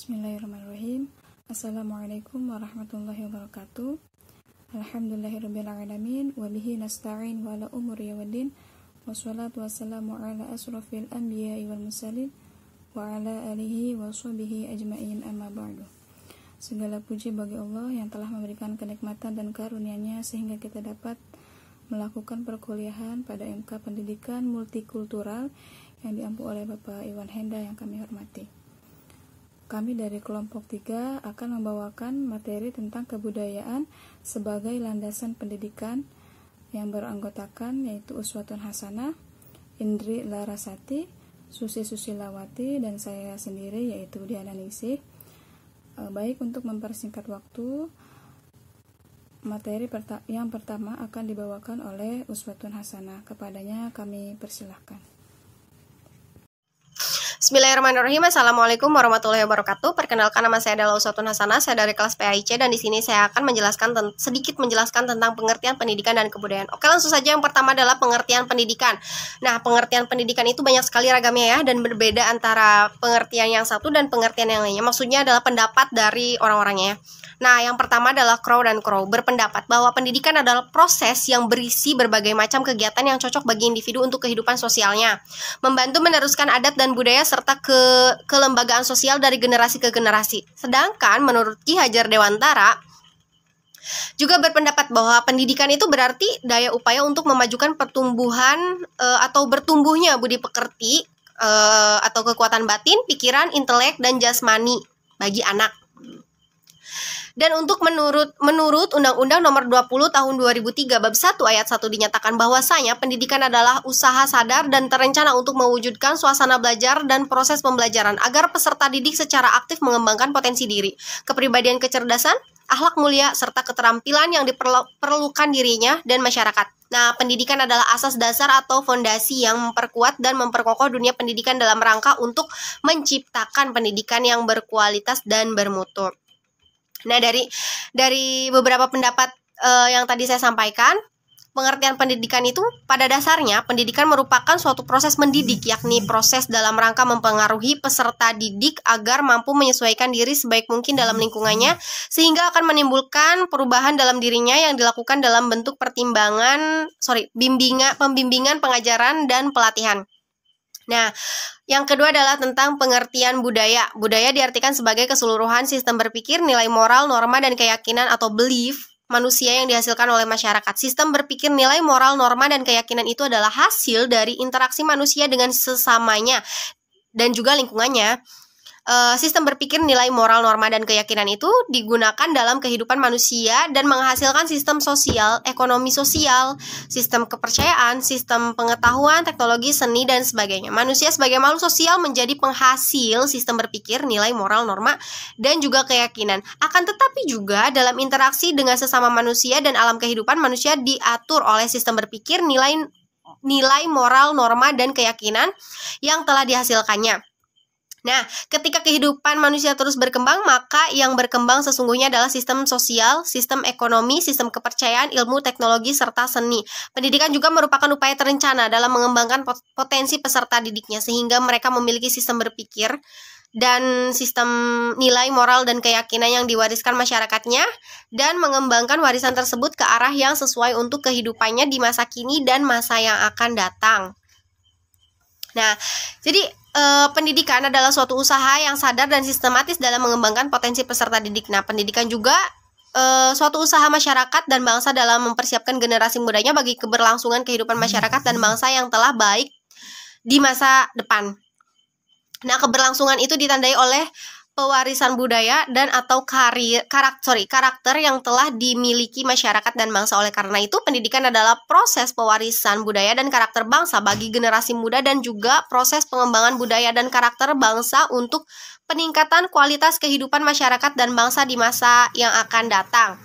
Bismillahirrahmanirrahim. Assalamualaikum warahmatullahi wabarakatuh. Alhamdulillahirrabbilalamin. Wabihi nasta'in wa ala umuri waddin. Wassalatu wassalamu ala asrafil anbiya'i wal mursalin wa ala alihi wa sahbihi ajma'in, amma ba'du. Segala puji bagi Allah yang telah memberikan kenikmatan dan karunia-Nya sehingga kita dapat melakukan perkuliahan pada MK Pendidikan Multikultural yang diampu oleh Bapak Iwan Henda yang kami hormati. Kami dari kelompok 3 akan membawakan materi tentang kebudayaan sebagai landasan pendidikan yang beranggotakan yaitu Uswatun Hasanah, Indri Larasati, Susi Susilawati, dan saya sendiri yaitu Diana Ningsih. Baik, untuk mempersingkat waktu, materi yang pertama akan dibawakan oleh Uswatun Hasanah. Kepadanya kami persilahkan. Bismillahirrahmanirrahim. Assalamualaikum warahmatullahi wabarakatuh. Perkenalkan, nama saya adalah Uswatun Hasanah. Saya dari kelas PAIC dan di sini saya akan sedikit menjelaskan tentang pengertian pendidikan dan kebudayaan. Oke, langsung saja. Yang pertama adalah pengertian pendidikan. Nah, pengertian pendidikan itu banyak sekali ragamnya ya, dan berbeda antara pengertian yang satu dan pengertian yang lainnya. Maksudnya adalah pendapat dari orang-orangnya. Nah, yang pertama adalah Crow dan Crow berpendapat bahwa pendidikan adalah proses yang berisi berbagai macam kegiatan yang cocok bagi individu untuk kehidupan sosialnya, membantu meneruskan adat dan budaya serta kelembagaan sosial dari generasi ke generasi. Sedangkan menurut Ki Hajar Dewantara juga berpendapat bahwa pendidikan itu berarti daya upaya untuk memajukan pertumbuhan atau bertumbuhnya budi pekerti atau kekuatan batin, pikiran, intelek, dan jasmani bagi anak. Dan untuk menurut Undang-Undang Nomor 20 Tahun 2003 Bab 1 Ayat 1 dinyatakan bahwasanya pendidikan adalah usaha sadar dan terencana untuk mewujudkan suasana belajar dan proses pembelajaran agar peserta didik secara aktif mengembangkan potensi diri, kepribadian, kecerdasan, akhlak mulia, serta keterampilan yang diperlukan dirinya dan masyarakat. Nah, pendidikan adalah asas dasar atau fondasi yang memperkuat dan memperkokoh dunia pendidikan dalam rangka untuk menciptakan pendidikan yang berkualitas dan bermutu. Nah, dari beberapa pendapat yang tadi saya sampaikan, pengertian pendidikan itu pada dasarnya pendidikan merupakan suatu proses mendidik, yakni proses dalam rangka mempengaruhi peserta didik agar mampu menyesuaikan diri sebaik mungkin dalam lingkungannya, sehingga akan menimbulkan perubahan dalam dirinya yang dilakukan dalam bentuk pembimbingan, pengajaran, dan pelatihan. Nah, yang kedua adalah tentang pengertian budaya. Budaya diartikan sebagai keseluruhan sistem berpikir, nilai moral, norma, dan keyakinan atau belief manusia yang dihasilkan oleh masyarakat. Sistem berpikir, nilai moral, norma, dan keyakinan itu adalah hasil dari interaksi manusia dengan sesamanya dan juga lingkungannya. Sistem berpikir, nilai moral, norma, dan keyakinan itu digunakan dalam kehidupan manusia dan menghasilkan sistem sosial, ekonomi sosial, sistem kepercayaan, sistem pengetahuan, teknologi, seni, dan sebagainya. Manusia sebagai makhluk sosial menjadi penghasil sistem berpikir, nilai moral, norma, dan juga keyakinan. Akan tetapi juga dalam interaksi dengan sesama manusia dan alam kehidupan, manusia diatur oleh sistem berpikir, nilai moral, norma, dan keyakinan yang telah dihasilkannya. Nah, ketika kehidupan manusia terus berkembang, maka yang berkembang sesungguhnya adalah sistem sosial, sistem ekonomi, sistem kepercayaan, ilmu, teknologi, serta seni. Pendidikan juga merupakan upaya terencana dalam mengembangkan potensi peserta didiknya, sehingga mereka memiliki sistem berpikir dan sistem nilai moral dan keyakinan yang diwariskan masyarakatnya, dan mengembangkan warisan tersebut ke arah yang sesuai untuk kehidupannya di masa kini dan masa yang akan datang. Nah, jadi pendidikan adalah suatu usaha yang sadar dan sistematis dalam mengembangkan potensi peserta didik. Nah, pendidikan juga suatu usaha masyarakat dan bangsa dalam mempersiapkan generasi mudanya bagi keberlangsungan kehidupan masyarakat dan bangsa yang telah baik di masa depan. Nah, keberlangsungan itu ditandai oleh pewarisan budaya dan atau karakter yang telah dimiliki masyarakat dan bangsa. Oleh karena itu, pendidikan adalah proses pewarisan budaya dan karakter bangsa bagi generasi muda dan juga proses pengembangan budaya dan karakter bangsa untuk peningkatan kualitas kehidupan masyarakat dan bangsa di masa yang akan datang.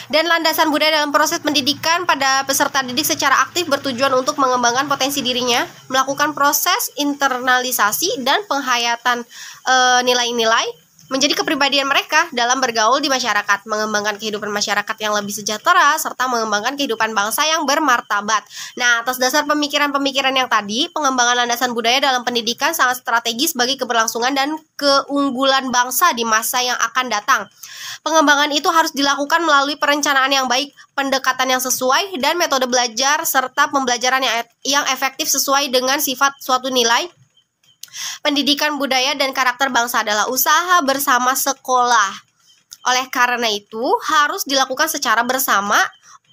Dan landasan budaya dalam proses pendidikan pada peserta didik secara aktif bertujuan untuk mengembangkan potensi dirinya, melakukan proses internalisasi dan penghayatan nilai-nilai, menjadi kepribadian mereka dalam bergaul di masyarakat, mengembangkan kehidupan masyarakat yang lebih sejahtera, serta mengembangkan kehidupan bangsa yang bermartabat. Nah, atas dasar pemikiran-pemikiran yang tadi, pengembangan landasan budaya dalam pendidikan sangat strategis bagi keberlangsungan dan keunggulan bangsa di masa yang akan datang. Pengembangan itu harus dilakukan melalui perencanaan yang baik, pendekatan yang sesuai, dan metode belajar serta pembelajaran yang efektif sesuai dengan sifat suatu nilai. Pendidikan budaya dan karakter bangsa adalah usaha bersama sekolah. Oleh karena itu, harus dilakukan secara bersama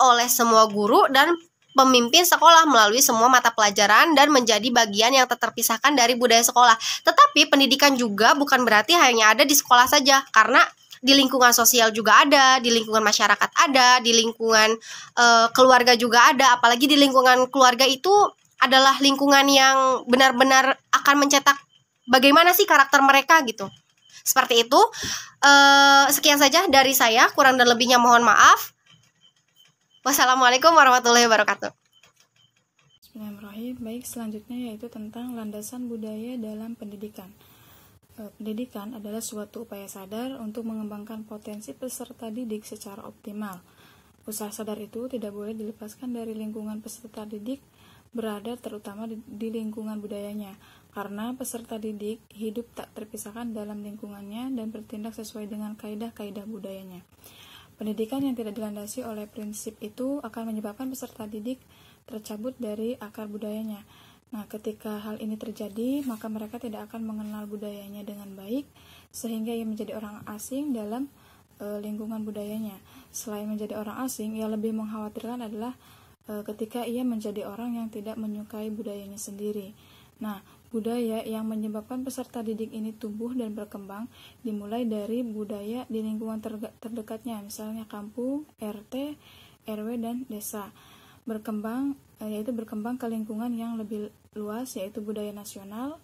oleh semua guru dan pemimpin sekolah melalui semua mata pelajaran dan menjadi bagian yang tak terpisahkan dari budaya sekolah. Tetapi pendidikan juga bukan berarti hanya ada di sekolah saja, karena di lingkungan sosial juga ada, di lingkungan masyarakat ada, di lingkungan keluarga juga ada. Apalagi di lingkungan keluarga itu adalah lingkungan yang benar-benar akan mencetak bagaimana sih karakter mereka gitu. Seperti itu. Sekian saja dari saya, kurang dan lebihnya mohon maaf. Wassalamualaikum warahmatullahi wabarakatuh. Bismillahirrahmanirrahim. Baik, selanjutnya yaitu tentang landasan budaya dalam pendidikan. Pendidikan adalah suatu upaya sadar untuk mengembangkan potensi peserta didik secara optimal. Usaha sadar itu tidak boleh dilepaskan dari lingkungan peserta didik berada, terutama di lingkungan budayanya, karena peserta didik hidup tak terpisahkan dalam lingkungannya dan bertindak sesuai dengan kaidah-kaidah budayanya. Pendidikan yang tidak dilandasi oleh prinsip itu akan menyebabkan peserta didik tercabut dari akar budayanya. Nah, ketika hal ini terjadi, maka mereka tidak akan mengenal budayanya dengan baik, sehingga ia menjadi orang asing dalam lingkungan budayanya. Selain menjadi orang asing, ia lebih mengkhawatirkan adalah ketika ia menjadi orang yang tidak menyukai budayanya sendiri. Nah, budaya yang menyebabkan peserta didik ini tumbuh dan berkembang dimulai dari budaya di lingkungan terdekatnya, misalnya kampung, RT, RW, dan desa. Berkembang ke lingkungan yang lebih luas, yaitu budaya nasional,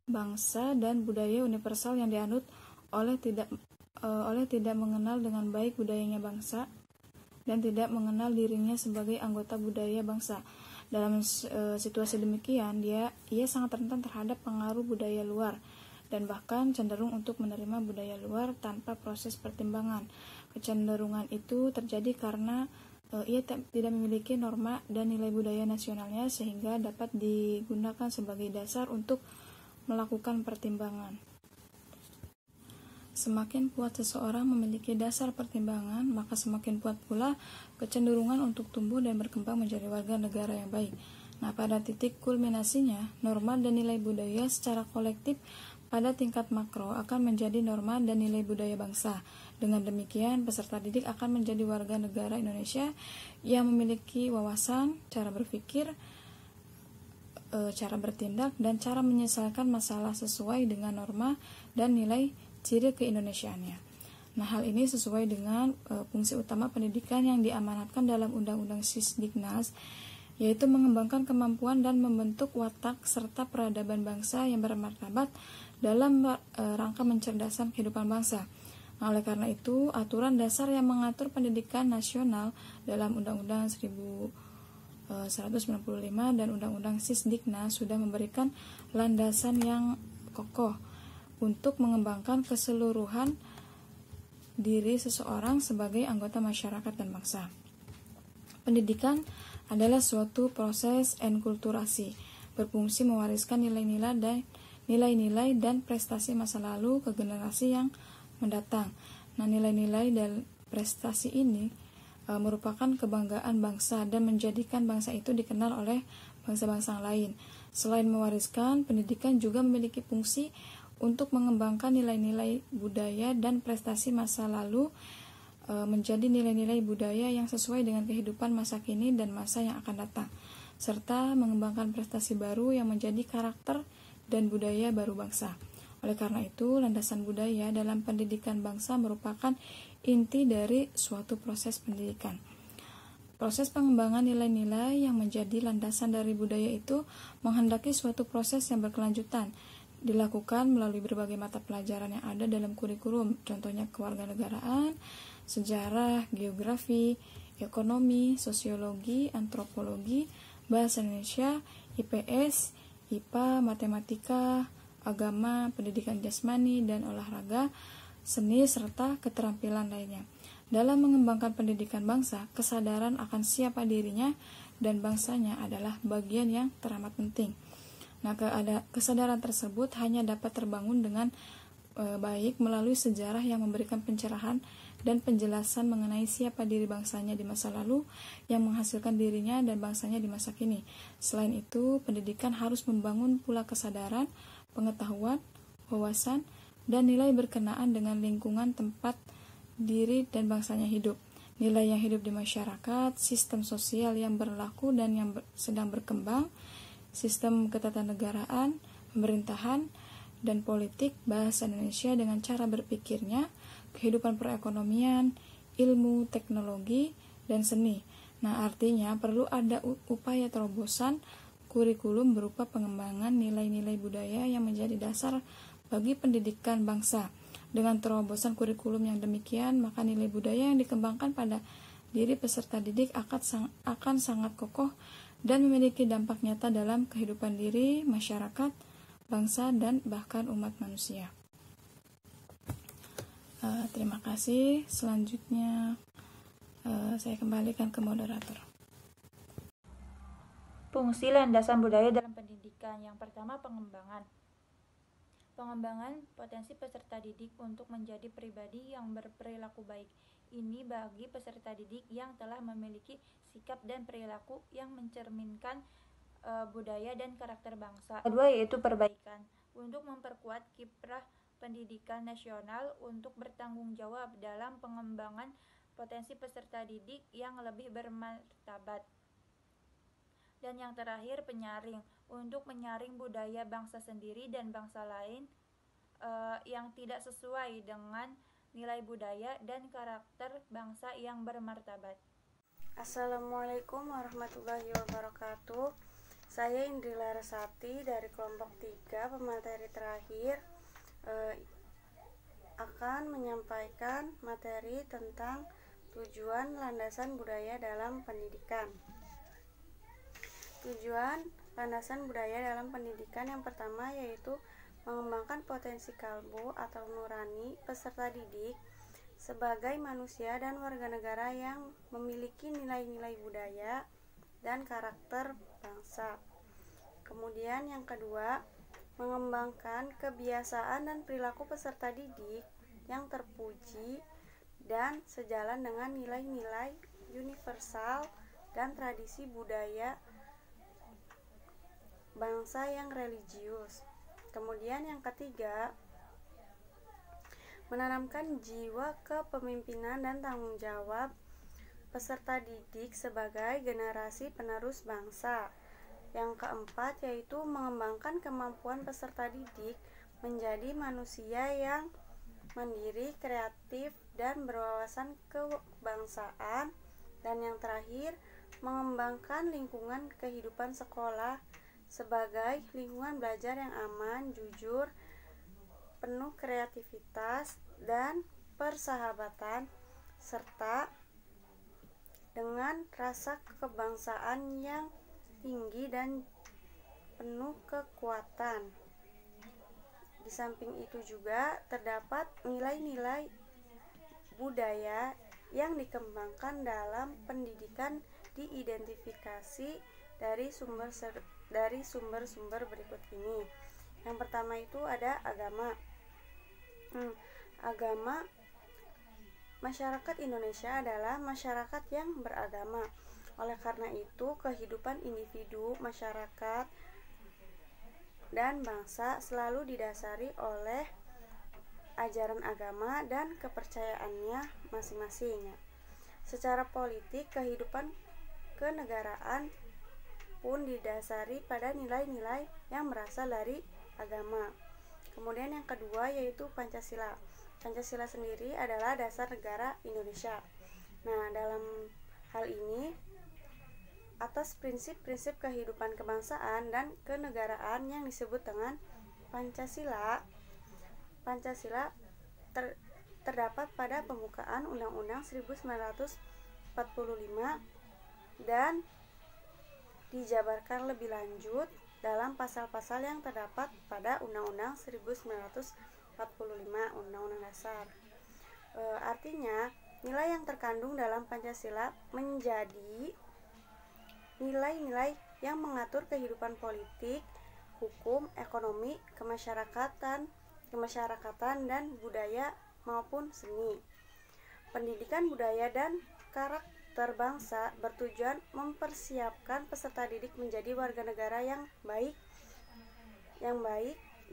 bangsa, dan budaya universal yang dianut oleh tidak mengenal dengan baik budayanya bangsa dan tidak mengenal dirinya sebagai anggota budaya bangsa. Dalam situasi demikian, ia sangat rentan terhadap pengaruh budaya luar dan bahkan cenderung untuk menerima budaya luar tanpa proses pertimbangan. Kecenderungan itu terjadi karena ia tidak memiliki norma dan nilai budaya nasionalnya, sehingga dapat digunakan sebagai dasar untuk melakukan pertimbangan. Semakin kuat seseorang memiliki dasar pertimbangan, maka semakin kuat pula kecenderungan untuk tumbuh dan berkembang menjadi warga negara yang baik. Nah, pada titik kulminasinya, norma dan nilai budaya secara kolektif pada tingkat makro akan menjadi norma dan nilai budaya bangsa. Dengan demikian, peserta didik akan menjadi warga negara Indonesia yang memiliki wawasan, cara berpikir, cara bertindak, dan cara menyelesaikan masalah sesuai dengan norma dan nilai ciri keindonesiaannya. Nah, hal ini sesuai dengan fungsi utama pendidikan yang diamanatkan dalam Undang-Undang Sisdiknas, yaitu mengembangkan kemampuan dan membentuk watak serta peradaban bangsa yang bermartabat dalam rangka mencerdaskan kehidupan bangsa. Nah, oleh karena itu, aturan dasar yang mengatur pendidikan nasional dalam Undang-Undang 1195 dan Undang-Undang Sisdiknas sudah memberikan landasan yang kokoh untuk mengembangkan keseluruhan diri seseorang sebagai anggota masyarakat dan bangsa. Pendidikan adalah suatu proses enkulturasi, berfungsi mewariskan nilai-nilai dan prestasi masa lalu ke generasi yang mendatang. Nah, nilai-nilai dan prestasi ini merupakan kebanggaan bangsa dan menjadikan bangsa itu dikenal oleh bangsa-bangsa lain. Selain mewariskan, pendidikan juga memiliki fungsi untuk mengembangkan nilai-nilai budaya dan prestasi masa lalu menjadi nilai-nilai budaya yang sesuai dengan kehidupan masa kini dan masa yang akan datang, serta mengembangkan prestasi baru yang menjadi karakter dan budaya baru bangsa. Oleh karena itu, landasan budaya dalam pendidikan bangsa merupakan inti dari suatu proses pendidikan. Proses pengembangan nilai-nilai yang menjadi landasan dari budaya itu menghendaki suatu proses yang berkelanjutan, dilakukan melalui berbagai mata pelajaran yang ada dalam kurikulum, contohnya kewarganegaraan, sejarah, geografi, ekonomi, sosiologi, antropologi, bahasa Indonesia, IPS, IPA, matematika, agama, pendidikan jasmani dan olahraga, seni, serta keterampilan lainnya. Dalam mengembangkan pendidikan bangsa, kesadaran akan siapa dirinya dan bangsanya adalah bagian yang teramat penting. Nah, kesadaran tersebut hanya dapat terbangun dengan baik melalui sejarah yang memberikan pencerahan dan penjelasan mengenai siapa diri bangsanya di masa lalu yang menghasilkan dirinya dan bangsanya di masa kini. Selain itu, pendidikan harus membangun pula kesadaran, pengetahuan, wawasan, dan nilai berkenaan dengan lingkungan tempat diri dan bangsanya hidup. Nilai yang hidup di masyarakat, sistem sosial yang berlaku dan yang sedang berkembang, sistem ketatanegaraan, pemerintahan, dan politik bahasa Indonesia dengan cara berpikirnya, kehidupan perekonomian, ilmu, teknologi, dan seni. Nah, artinya perlu ada upaya terobosan kurikulum berupa pengembangan nilai-nilai budaya yang menjadi dasar bagi pendidikan bangsa. Dengan terobosan kurikulum yang demikian, maka nilai budaya yang dikembangkan pada diri peserta didik akan sangat kokoh dan memiliki dampak nyata dalam kehidupan diri, masyarakat, bangsa, dan bahkan umat manusia. Terima kasih. Selanjutnya saya kembalikan ke moderator. Fungsi landasan budaya dalam pendidikan. Yang pertama, pengembangan potensi peserta didik untuk menjadi pribadi yang berperilaku baik. Ini bagi peserta didik yang telah memiliki sikap dan perilaku yang mencerminkan budaya dan karakter bangsa. Kedua, yaitu perbaikan, untuk memperkuat kiprah pendidikan nasional untuk bertanggung jawab dalam pengembangan potensi peserta didik yang lebih bermartabat. Dan yang terakhir, penyaring, untuk menyaring budaya bangsa sendiri dan bangsa lain yang tidak sesuai dengan nilai budaya dan karakter bangsa yang bermartabat. Assalamualaikum warahmatullahi wabarakatuh. Saya Indri Larasati dari kelompok 3 pemateri terakhir akan menyampaikan materi tentang tujuan landasan budaya dalam pendidikan. Tujuan landasan budaya dalam pendidikan yang pertama yaitu mengembangkan potensi kalbu atau nurani peserta didik sebagai manusia dan warga negara yang memiliki nilai-nilai budaya dan karakter bangsa. Kemudian yang kedua, mengembangkan kebiasaan dan perilaku peserta didik yang terpuji dan sejalan dengan nilai-nilai universal dan tradisi budaya bangsa yang religius. Kemudian yang ketiga, menanamkan jiwa kepemimpinan dan tanggung jawab peserta didik sebagai generasi penerus bangsa. Yang keempat, yaitu mengembangkan kemampuan peserta didik menjadi manusia yang mandiri, kreatif, dan berwawasan kebangsaan. Dan yang terakhir, mengembangkan lingkungan kehidupan sekolah sebagai lingkungan belajar yang aman, jujur, penuh kreativitas dan persahabatan, serta dengan rasa kebangsaan yang tinggi dan penuh kekuatan. Di samping itu juga terdapat nilai-nilai budaya yang dikembangkan dalam pendidikan diidentifikasi dari sumber-sumber berikut ini. Yang pertama itu ada agama. Agama, masyarakat Indonesia adalah masyarakat yang beragama. Oleh karena itu, kehidupan individu, masyarakat, dan bangsa selalu didasari oleh ajaran agama dan kepercayaannya masing-masing. Secara politik, kehidupan kenegaraan pun didasari pada nilai-nilai yang berasal dari agama. Kemudian yang kedua yaitu Pancasila. Pancasila sendiri adalah dasar negara Indonesia. Nah, dalam hal ini atas prinsip-prinsip kehidupan kebangsaan dan kenegaraan yang disebut dengan Pancasila. Pancasila terdapat pada pembukaan Undang-Undang 1945 dan dijabarkan lebih lanjut dalam pasal-pasal yang terdapat pada Undang-Undang 1945, Undang-Undang Dasar. Artinya, nilai yang terkandung dalam Pancasila menjadi nilai-nilai yang mengatur kehidupan politik, hukum, ekonomi, kemasyarakatan, dan budaya maupun seni. Pendidikan budaya dan karakter bangsa bertujuan mempersiapkan peserta didik menjadi warga negara yang baik,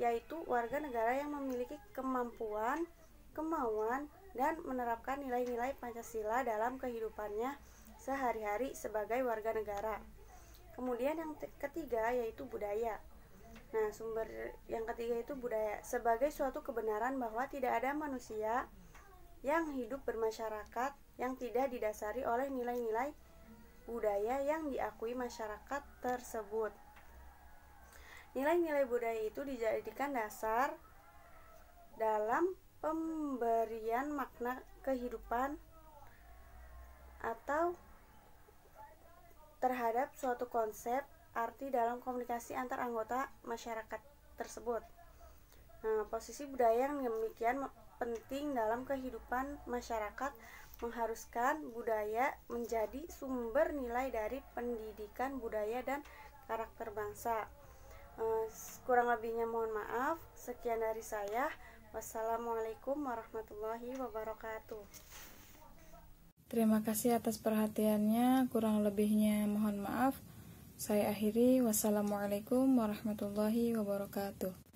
yaitu warga negara yang memiliki kemampuan, kemauan, dan menerapkan nilai-nilai Pancasila dalam kehidupannya sehari-hari sebagai warga negara. Kemudian yang ketiga yaitu budaya. Nah, sumber yang ketiga itu budaya sebagai suatu kebenaran bahwa tidak ada manusia yang hidup bermasyarakat yang tidak didasari oleh nilai-nilai budaya yang diakui masyarakat tersebut. Nilai-nilai budaya itu dijadikan dasar dalam pemberian makna kehidupan atau terhadap suatu konsep arti dalam komunikasi antar anggota masyarakat tersebut. Nah, posisi budaya yang demikian penting dalam kehidupan masyarakat mengharuskan budaya menjadi sumber nilai dari pendidikan budaya dan karakter bangsa. Kurang lebihnya mohon maaf. Sekian dari saya. Wassalamualaikum warahmatullahi wabarakatuh. Terima kasih atas perhatiannya. Kurang lebihnya mohon maaf. Saya akhiri. Wassalamualaikum warahmatullahi wabarakatuh.